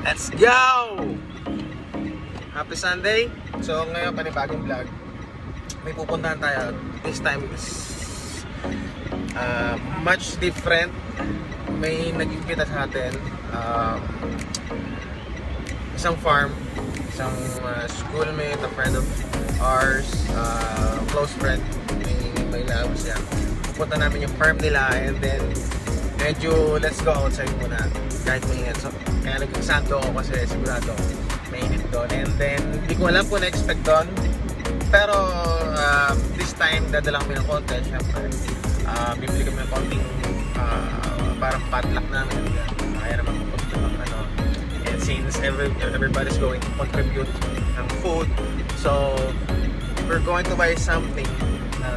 Let's go! Happy Sunday! So ngayon panibagong vlog. May pupuntahan tayo. This time is much different. May nag-imbita sa atin. Isang farm. Isang schoolmate, a friend of ours. Close friend. May labo siya. Pupunta namin yung farm nila and then medyo let's go outside muna kahit mainit. So, kaya nagkasando ako kasi sigurado mainit doon. And then, hindi ko alam kung na-expect doon. Pero, this time, dadala kami ng konti. Siyempre, bibili kami ng konting parang potluck namin. Kaya naman kapag ano. And since everybody's going to contribute ng food, so, we're going to buy something na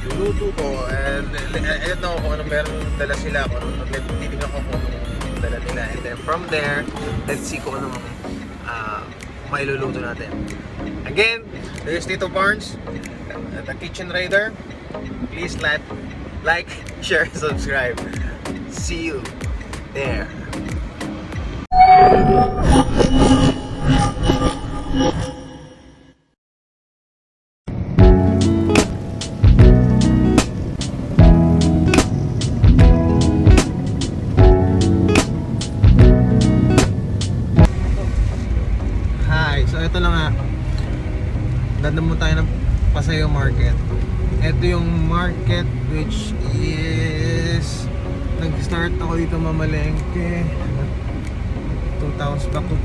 luluto ko. And I don't know kung anong meron dala sila. Kung anong titignan ko kung anong dala nila. And then from there, let's see kung anong mailuluto natin. Again, there's Tito Barnes, the Kitchen Raider. Please like, share, subscribe. See you there. Ito na nga, dadamo tayo ng Paseo Market. Ito yung market which is nag-start ako dito mamalengke 2010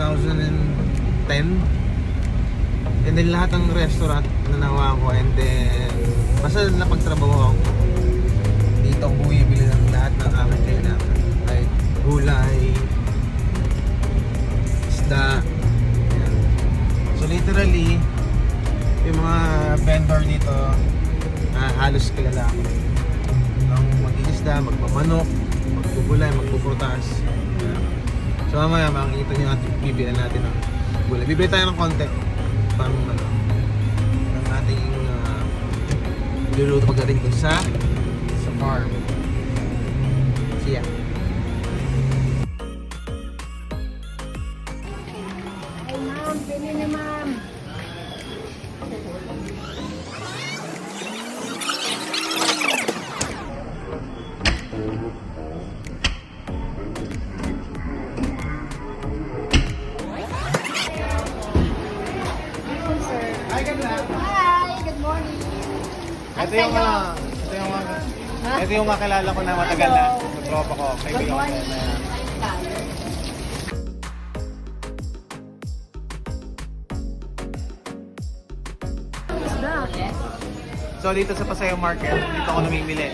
and then lahat ng restaurant na nawa ko and then basta napagtrabaho ako dito ako bumibili ng lahat ng aking kailangan like gulay, isda. So literally, yung mga vendor dito halos kilala ako. Ang mag-iisda, magmamanok, magbubulay, magpuprutas. So mamaya makikita nyo at bibili natin ng gulay. Bibili tayo ng konti para ng ating luluto pagdating dun sa farm. See ya. Pili na ma'am. Hi, ganda. Hi, good morning. Ito yung makilala ko na matagal na. Tropa ko, kaibigan ko na. So dito sa Paseo Market, dito ako namimili.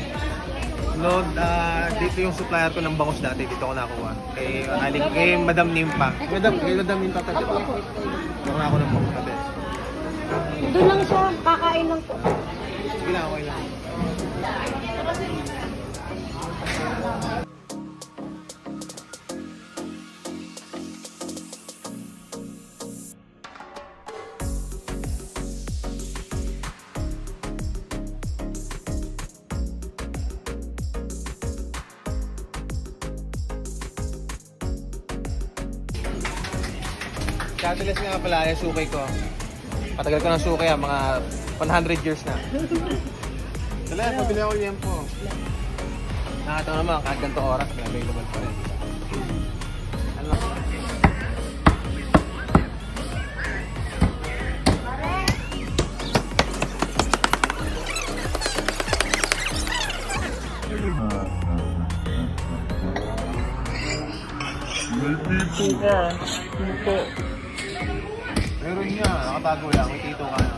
Dito yung supplier ko ng bangus dati, dito ko nakuha. Kay Madam Nimpa. Madam Nimpa tayo. Nakuha ako ng bangus dati. Doon lang siya, kakain lang po. Sige lang, okay lang. Katilas nga pala yung sukay ko. Patagal ko ng sukay mga 100 years na. Dala, pabili ako yan po. Nakatawa naman, kahit ganito oras, may available pa rin. Ano? Tito ka. Tito. Meron niya, nakatago lang. May tito ka na.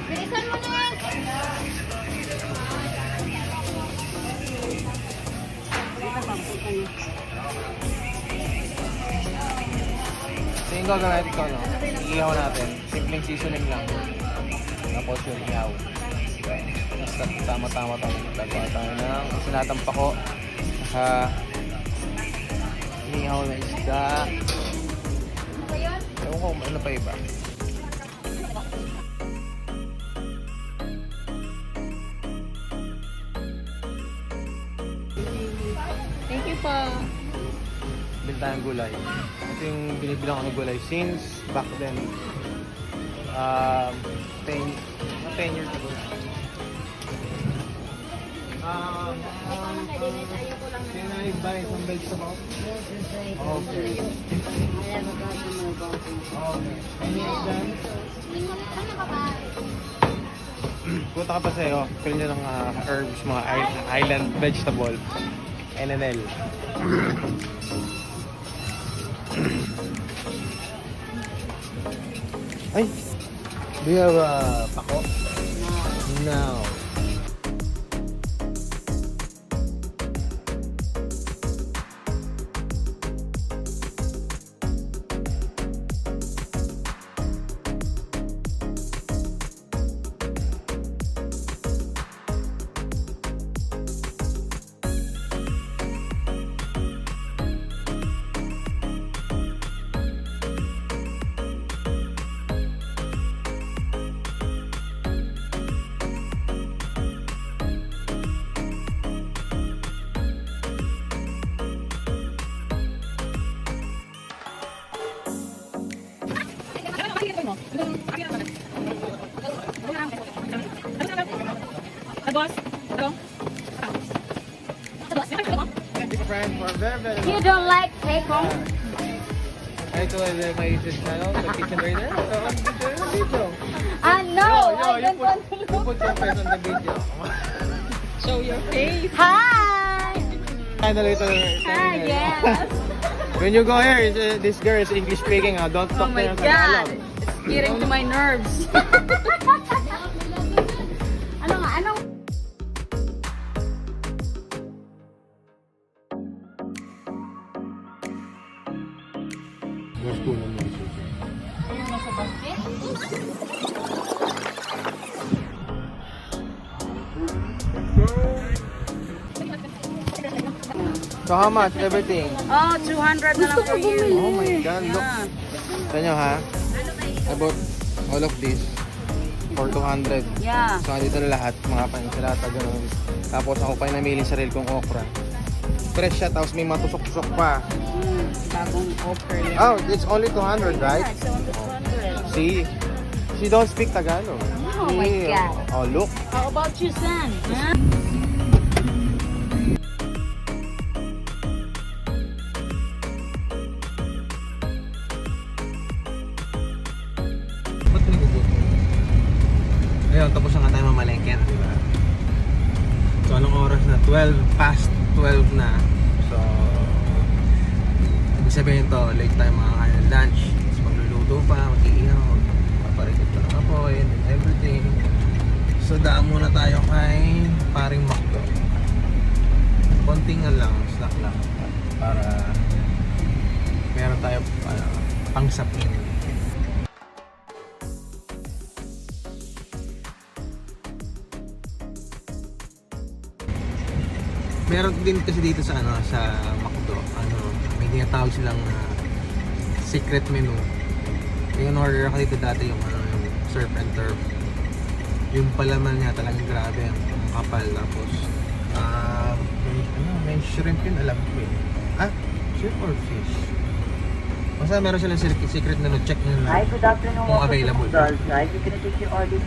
Bilisan mo na! Tingin ko gagawin ko, no? Iihaw natin. Simpleng seasoning lang. Tapos yung ihaw. Basta tama-tama tayo. Gagawa tayo ng sinatampa ko. Inihaw na isda. Ewan ko, ano pa iba? pa. Bili tayong gulay. Ito yung binibilang ko ng gulay since back then. 10 years ago. Can I buy some vegetables? Okay. Okay. Any of them? Punta ka pa sa'yo. Pili nyo ng herbs, mga island vegetable. NNL. Ay! Do you have pako? No. Boss, ito. Big friend for very You don't like cake, huh? I told my YouTube channel, the Kitchen Raider. So, I'm video. No, Yo, I don't want to you look. put your face on the video. Show your face. Hi! Finally, ito. Hi, yes. When you go here, this girl is English speaking. Don't Oh talk to my her God. Tagalog. It's getting to my nerves. Ano nga, anong... Where's Kuno mo? So how much everything? Oh, 200 na lang for you. Oh my God, look. Yeah. Sa inyo ha? I bought all of this for 200. Yeah. So dito na lahat, mga pansalata, gano'n. Tapos ako pa yung namili sarili kong okra. Fresh siya, tapos may matusok-tusok pa. Bagong offer yan. Oh, it's only 200, right? Yeah, it's only 200. See? She don't speak Tagalog. Oh my See? God. Oh, look. How about you, San? Huh? Ba't nagugutom? Ayun, tapos na nga tayo mamalengke na, di ba? So, anong oras na? 12 past 12 na. So, ibig sabihin to, late tayo makakain ng lunch. Tapos magluluto pa, mag-iihaw, paparikot pa ng apoy, and everything. So, daan muna tayo kay paring Macdo. Konting lang, snack lang. Para meron tayo pangsapin. Meron din kasi dito sa sa Macdo, may tinatawag silang secret menu. Yung order ako dito dati yung yung surf and turf. Yung palaman niya talagang grabe, ang kapal, tapos may shrimp yun, alam ko eh. Shrimp or fish? Basta meron silang secret menu, check nyo lang Hi, good afternoon. kung available. Guys, you can take your order.